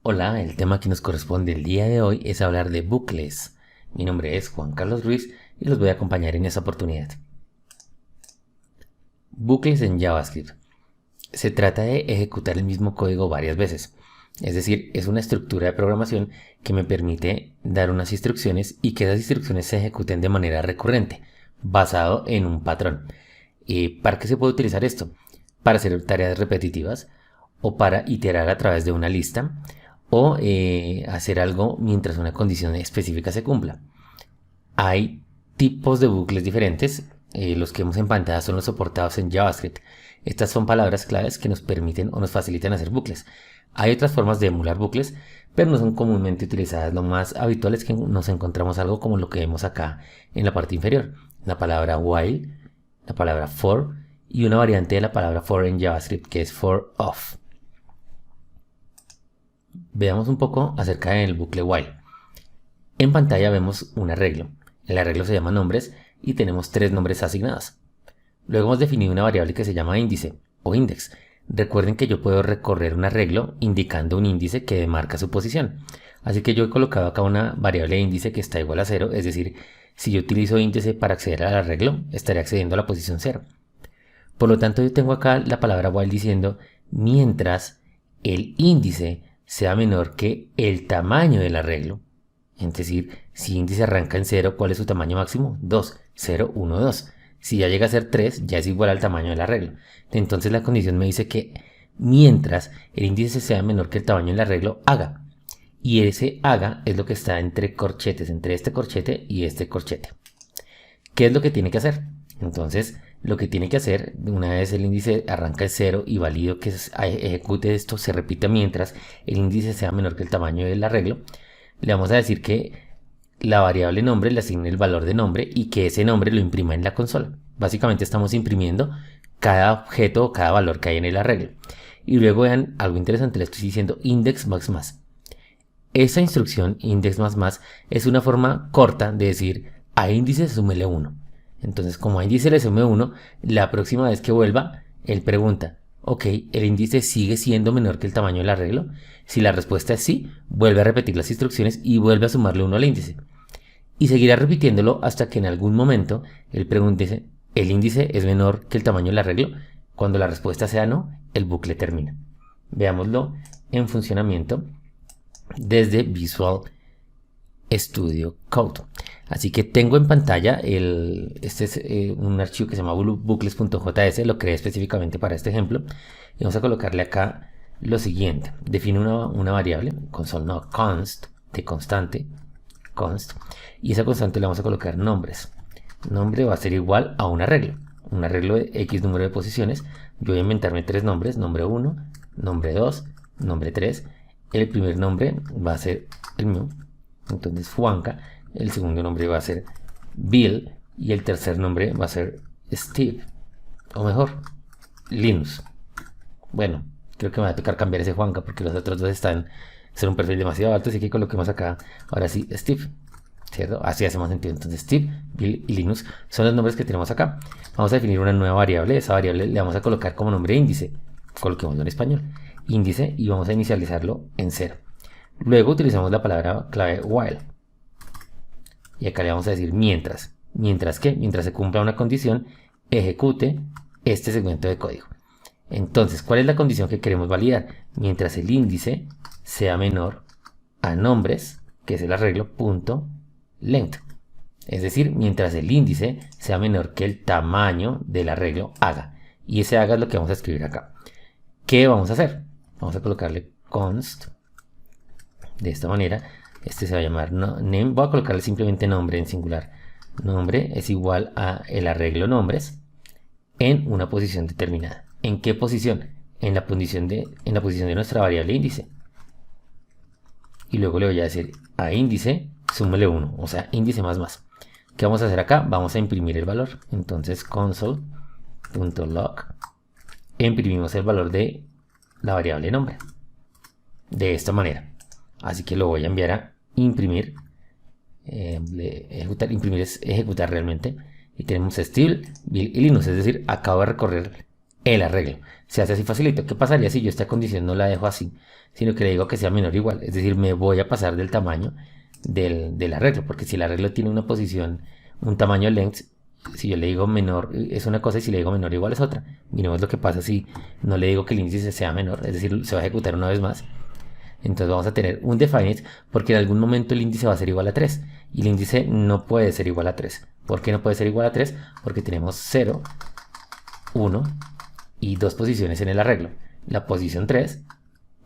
Hola, el tema que nos corresponde el día de hoy es hablar de bucles. Mi nombre es Juan Carlos Ruiz y los voy a acompañar en esta oportunidad. Bucles en JavaScript. Se trata de ejecutar el mismo código varias veces. Es decir, es una estructura de programación que me permite dar unas instrucciones y que esas instrucciones se ejecuten de manera recurrente, basado en un patrón. ¿Para qué se puede utilizar esto? Para hacer tareas repetitivas o para iterar a través de una lista o hacer algo mientras una condición específica se cumpla. Hay tipos de bucles diferentes. Los que vemos en pantalla son los soportados en JavaScript. Estas son palabras claves que nos permiten o nos facilitan hacer bucles. Hay otras formas de emular bucles, pero no son comúnmente utilizadas. Lo más habitual es que nos encontramos algo como lo que vemos acá en la parte inferior. La palabra while, la palabra for y una variante de la palabra for en JavaScript que es for of. Veamos un poco acerca del bucle while. En pantalla vemos un arreglo. El arreglo se llama nombres y tenemos 3 nombres asignados. Luego hemos definido una variable que se llama índice o index. Recuerden que yo puedo recorrer un arreglo indicando un índice que demarca su posición. Así que yo he colocado acá una variable de índice que está igual a 0, es decir, si yo utilizo índice para acceder al arreglo, estaré accediendo a la posición 0. Por lo tanto, yo tengo acá la palabra while diciendo mientras el índice sea menor que el tamaño del arreglo. Es decir, si índice arranca en 0, ¿cuál es su tamaño máximo? 2, 0, 1, 2. Si ya llega a ser 3, ya es igual al tamaño del arreglo. Entonces la condición me dice que mientras el índice sea menor que el tamaño del arreglo, haga. Y ese haga es lo que está entre corchetes, entre este corchete y este corchete. ¿Qué es lo que tiene que hacer? Entonces, lo que tiene que hacer, una vez el índice arranca en 0 y valido que ejecute esto, se repite mientras el índice sea menor que el tamaño del arreglo, le vamos a decir que la variable nombre le asigne el valor de nombre y que ese nombre lo imprima en la consola. Básicamente estamos imprimiendo cada objeto o cada valor que hay en el arreglo. Y luego vean algo interesante, le estoy diciendo index más más. Esa instrucción index más más es una forma corta de decir a índice súmele 1. Entonces, como a índice le sume 1, la próxima vez que vuelva, él pregunta, ok, ¿el índice sigue siendo menor que el tamaño del arreglo? Si la respuesta es sí, vuelve a repetir las instrucciones y vuelve a sumarle 1 al índice. Y seguirá repitiéndolo hasta que en algún momento él pregunte, ¿el índice es menor que el tamaño del arreglo? Cuando la respuesta sea no, el bucle termina. Veámoslo en funcionamiento desde Visual Studio Code. Así que tengo en pantalla este es un archivo que se llama bucles.js, lo creé específicamente para este ejemplo y vamos a colocarle acá lo siguiente. Define una variable const de constante const y esa constante le vamos a colocar nombres. Nombre va a ser igual a un arreglo de x número de posiciones. Yo voy a inventarme 3 nombres, nombre 1, nombre 2, nombre 3. El primer nombre va a ser el mío, entonces Juanca. El segundo nombre va a ser Bill y el tercer nombre va a ser Steve, o mejor, Linus. Bueno, creo que me va a tocar cambiar ese Juanca porque los otros dos son un perfil demasiado alto, así que coloquemos acá, ahora sí, Steve, ¿cierto? Así hace más sentido. Entonces Steve, Bill y Linus son los nombres que tenemos acá. Vamos a definir una nueva variable. Esa variable le vamos a colocar como nombre índice, coloquémoslo en español, índice, y vamos a inicializarlo en 0. Luego utilizamos la palabra clave while. Y acá le vamos a decir mientras. ¿Mientras qué? Mientras se cumpla una condición, ejecute este segmento de código. Entonces, ¿cuál es la condición que queremos validar? Mientras el índice sea menor a nombres, que es el arreglo, punto length. Es decir, mientras el índice sea menor que el tamaño del arreglo haga. Y ese haga es lo que vamos a escribir acá. ¿Qué vamos a hacer? Vamos a colocarle const de esta manera. Este se va a llamar name. Voy a colocarle simplemente nombre en singular. Nombre es igual a el arreglo nombres en una posición determinada. ¿En qué posición? En la posición de nuestra variable índice. Y luego le voy a decir a índice, súmele 1, o sea, índice más más. ¿Qué vamos a hacer acá? Vamos a imprimir el valor. Entonces console.log imprimimos el valor de la variable nombre. De esta manera. Así que lo voy a enviar a imprimir. Imprimir es ejecutar realmente. Y tenemos Steve, Bill y Linus, es decir, acabo de recorrer el arreglo. Se hace así facilito. ¿Qué pasaría si yo esta condición no la dejo así, sino que le digo que sea menor o igual? Es decir, me voy a pasar del tamaño del arreglo, porque si el arreglo tiene una posición, un tamaño length, si yo le digo menor es una cosa y si le digo menor igual es otra. Miremos lo que pasa si no le digo que el índice sea menor, es decir, se va a ejecutar una vez más. Entonces vamos a tener un definite porque en algún momento el índice va a ser igual a 3 y el índice no puede ser igual a 3. ¿Por qué no puede ser igual a 3? Porque tenemos 0, 1 y 2 posiciones en el arreglo. La posición 3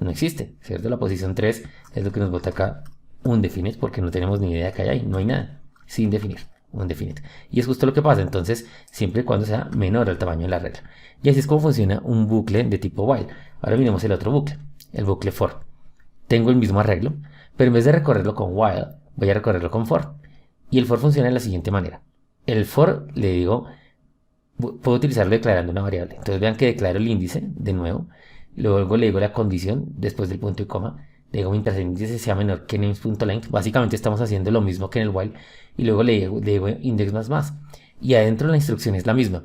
no existe, ¿cierto? La posición 3 es lo que nos bota acá un definite porque no tenemos ni idea que hay ahí, no hay nada, sin definir, un definite. Y es justo lo que pasa, entonces, siempre y cuando sea menor al tamaño del arreglo. Y así es como funciona un bucle de tipo while. Ahora miremos el otro bucle, el bucle for. Tengo el mismo arreglo, pero en vez de recorrerlo con while, voy a recorrerlo con for. Y el for funciona de la siguiente manera. El for, le digo, puedo utilizarlo declarando una variable. Entonces vean que declaro el índice, de nuevo. Luego le digo la condición, después del punto y coma. Le digo mientras el índice sea menor que names.length. Básicamente estamos haciendo lo mismo que en el while. Y luego le digo index más. Y adentro la instrucción es la misma.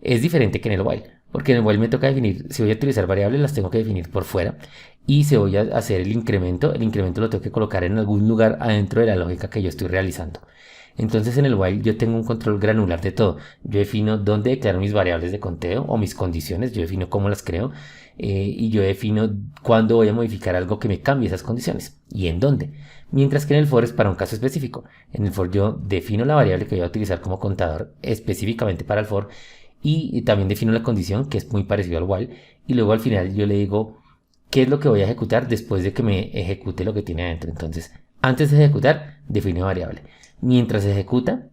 Es diferente que en el while. Porque en el while me toca definir, si voy a utilizar variables, las tengo que definir por fuera. Y si voy a hacer el incremento lo tengo que colocar en algún lugar adentro de la lógica que yo estoy realizando. Entonces en el while yo tengo un control granular de todo. Yo defino dónde declaro mis variables de conteo o mis condiciones, yo defino cómo las creo y yo defino cuándo voy a modificar algo que me cambie esas condiciones y en dónde. Mientras que en el for es para un caso específico. En el for yo defino la variable que voy a utilizar como contador específicamente para el for y también defino la condición que es muy parecido al while y luego al final yo le digo qué es lo que voy a ejecutar después de que me ejecute lo que tiene adentro. Entonces antes de ejecutar defino variable. Mientras se ejecuta,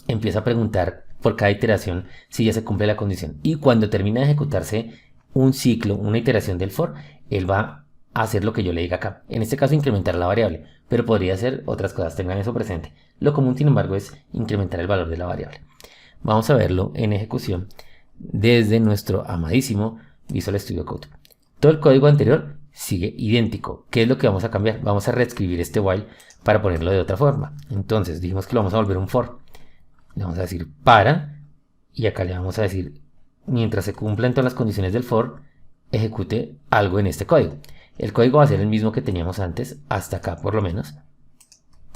empieza a preguntar por cada iteración si ya se cumple la condición. Y cuando termina de ejecutarse un ciclo, una iteración del for, él va a hacer lo que yo le diga acá. En este caso, incrementar la variable, pero podría hacer otras cosas, tengan eso presente. Lo común, sin embargo, es incrementar el valor de la variable. Vamos a verlo en ejecución desde nuestro amadísimo Visual Studio Code. Todo el código anterior sigue idéntico. ¿Qué es lo que vamos a cambiar? Vamos a reescribir este while para ponerlo de otra forma. Entonces dijimos que lo vamos a volver un for. Le vamos a decir para y acá le vamos a decir mientras se cumplan todas las condiciones del for ejecute algo en este código. El código va a ser el mismo que teníamos antes, hasta acá por lo menos.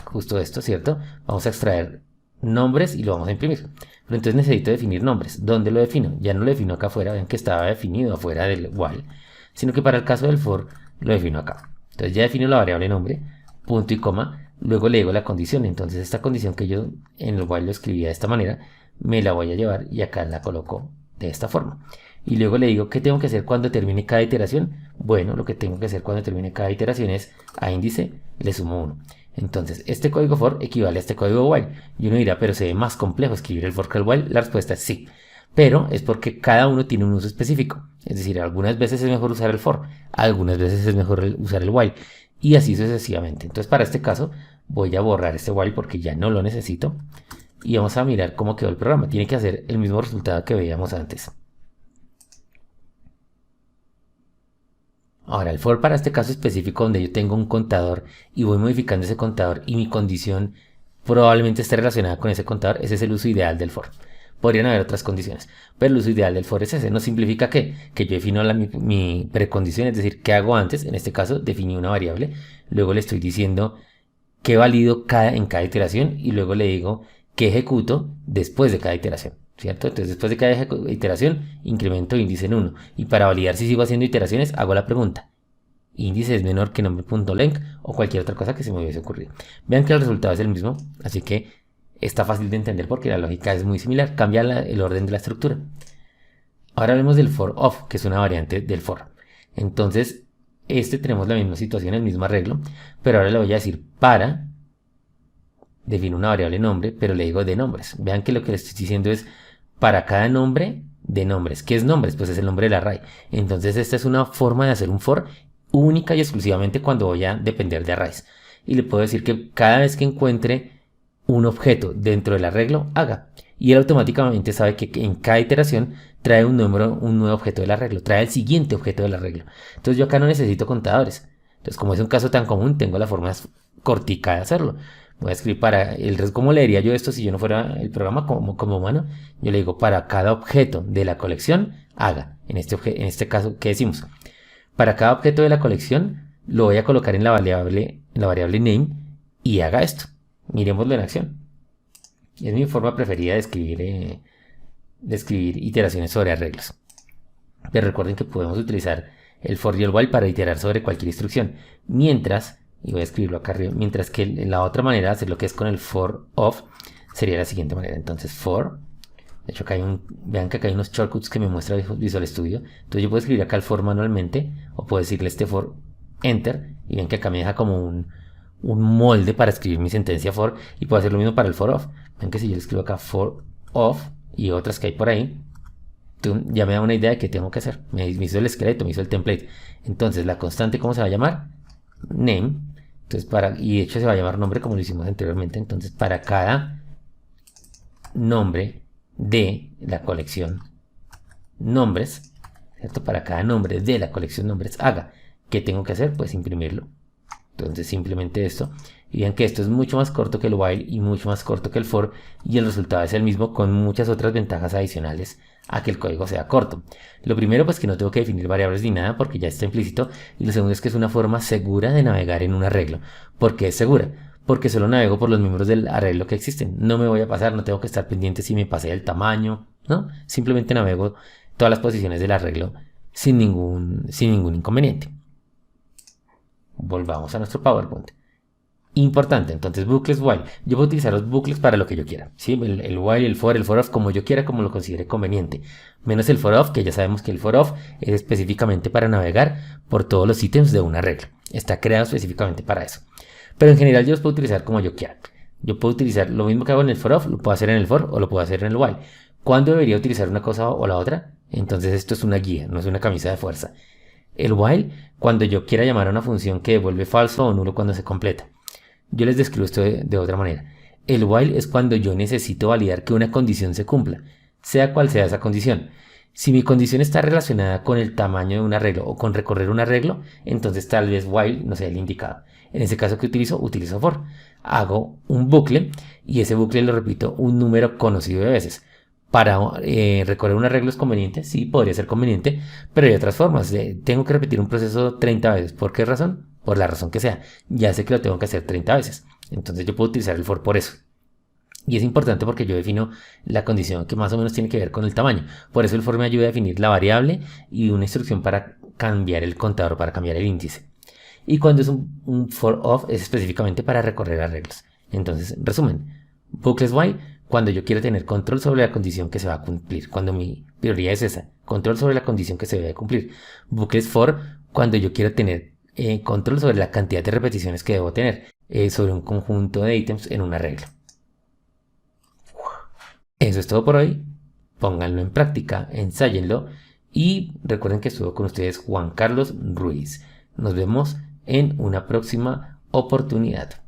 Justo esto, ¿cierto? Vamos a extraer nombres y lo vamos a imprimir. Pero entonces necesito definir nombres. ¿Dónde lo defino? Ya no lo defino acá afuera, ven que estaba definido afuera del while, sino que para el caso del for lo defino acá. Entonces ya defino la variable nombre, punto y coma, luego le digo la condición. Entonces esta condición que yo en el while lo escribía de esta manera, me la voy a llevar y acá la coloco de esta forma. Y luego le digo qué tengo que hacer cuando termine cada iteración. Bueno, lo que tengo que hacer cuando termine cada iteración es a índice le sumo 1. Entonces este código for equivale a este código while. Y uno dirá, pero se ve más complejo escribir el for que el while. La respuesta es sí, pero es porque cada uno tiene un uso específico. Es decir, algunas veces es mejor usar el for, algunas veces es mejor usar el while y así sucesivamente. Entonces para este caso voy a borrar este while porque ya no lo necesito y vamos a mirar cómo quedó el programa. Tiene que hacer el mismo resultado que veíamos antes. Ahora el for para este caso específico donde yo tengo un contador y voy modificando ese contador y mi condición probablemente esté relacionada con ese contador, ese es el uso ideal del for. Podrían haber otras condiciones, pero el uso ideal del for es ese. No significa que yo defino mi precondición, es decir, qué hago antes. En este caso definí una variable, luego le estoy diciendo qué valido en cada iteración y luego le digo qué ejecuto después de cada iteración, ¿cierto? Entonces después de cada iteración incremento índice en 1 y para validar si sigo haciendo iteraciones hago la pregunta: índice es menor que nombre.length o cualquier otra cosa que se me hubiese ocurrido. Vean que el resultado es el mismo, así que está fácil de entender porque la lógica es muy similar, cambia el orden de la estructura. Ahora hablemos del for of, que es una variante del for. Entonces, tenemos la misma situación, el mismo arreglo, pero ahora le voy a decir para, defino una variable nombre, pero le digo de nombres. Vean que lo que le estoy diciendo es para cada nombre de nombres. ¿Qué es nombres? Pues es el nombre del array. Entonces, esta es una forma de hacer un for única y exclusivamente cuando voy a depender de arrays. Y le puedo decir que cada vez que encuentre un objeto dentro del arreglo, haga. Y él automáticamente sabe que en cada iteración trae un nuevo objeto del arreglo, trae el siguiente objeto del arreglo. Entonces yo acá no necesito contadores. Entonces como es un caso tan común, tengo la forma cortica de hacerlo. Voy a escribir para ¿cómo leería yo esto si yo no fuera el programa como humano? Yo le digo para cada objeto de la colección haga. En este caso, ¿qué decimos? Para cada objeto de la colección lo voy a colocar en la variable name y haga esto. Miremoslo en acción. Es mi forma preferida de escribir iteraciones sobre arreglos. Pero recuerden que podemos utilizar el for y el while para iterar sobre cualquier instrucción. Mientras, y voy a escribirlo acá arriba, mientras que la otra manera de hacer lo que es con el for of sería la siguiente manera. Entonces for, de hecho acá vean que acá hay unos shortcuts que me muestra Visual Studio. Entonces yo puedo escribir acá el for manualmente o puedo decirle este for enter y ven que acá me deja como un molde para escribir mi sentencia for y puedo hacer lo mismo para el for of. Ven que si yo le escribo acá for of y otras que hay por ahí, ya me da una idea de qué tengo que hacer. Me hizo el esqueleto, me hizo el template. Entonces la constante, ¿cómo se va a llamar? Name. Entonces y de hecho se va a llamar nombre como lo hicimos anteriormente. Entonces para cada nombre de la colección nombres, ¿cierto? Para cada nombre de la colección nombres haga. ¿Qué tengo que hacer? Pues imprimirlo. Entonces simplemente esto. Y vean que esto es mucho más corto que el while y mucho más corto que el for. Y el resultado es el mismo con muchas otras ventajas adicionales a que el código sea corto. Lo primero, pues que no tengo que definir variables ni nada porque ya está implícito. Y lo segundo es que es una forma segura de navegar en un arreglo. ¿Por qué es segura? Porque solo navego por los miembros del arreglo que existen. No me voy a pasar, no tengo que estar pendiente si me pasé el tamaño, ¿no? Simplemente navego todas las posiciones del arreglo sin ningún inconveniente. Volvamos a nuestro PowerPoint. Importante, entonces bucles while. Yo voy a utilizar los bucles para lo que yo quiera, ¿sí? El while, el for of, como yo quiera, como lo considere conveniente. Menos el for of, que ya sabemos que el for of es específicamente para navegar por todos los ítems de un arreglo. Está creado específicamente para eso. Pero en general yo los puedo utilizar como yo quiera. Yo puedo utilizar lo mismo que hago en el for of, lo puedo hacer en el for o lo puedo hacer en el while. ¿Cuándo debería utilizar una cosa o la otra? Entonces esto es una guía, no es una camisa de fuerza. El while, cuando yo quiera llamar a una función que devuelve falso o nulo cuando se completa. Yo les describo esto de otra manera. El while es cuando yo necesito validar que una condición se cumpla, sea cual sea esa condición. Si mi condición está relacionada con el tamaño de un arreglo o con recorrer un arreglo, entonces tal vez while no sea el indicado. En ese caso que utilizo for. Hago un bucle y ese bucle lo repito un número conocido de veces. Para recorrer un arreglo es conveniente, sí, podría ser conveniente, pero hay otras formas. Tengo que repetir un proceso 30 veces. ¿Por qué razón? Por la razón que sea. Ya sé que lo tengo que hacer 30 veces. Entonces yo puedo utilizar el for por eso. Y es importante porque yo defino la condición que más o menos tiene que ver con el tamaño. Por eso el for me ayuda a definir la variable y una instrucción para cambiar el contador, para cambiar el índice. Y cuando es un for of es específicamente para recorrer arreglos. Entonces, resumen, bucles while cuando yo quiero tener control sobre la condición que se va a cumplir, cuando mi prioridad es esa, control sobre la condición que se debe cumplir. Bucles for cuando yo quiero tener control sobre la cantidad de repeticiones que debo tener sobre un conjunto de ítems en un arreglo. Eso es todo por hoy. Pónganlo en práctica, ensáyenlo y recuerden que estuvo con ustedes Juan Carlos Ruiz. Nos vemos en una próxima oportunidad.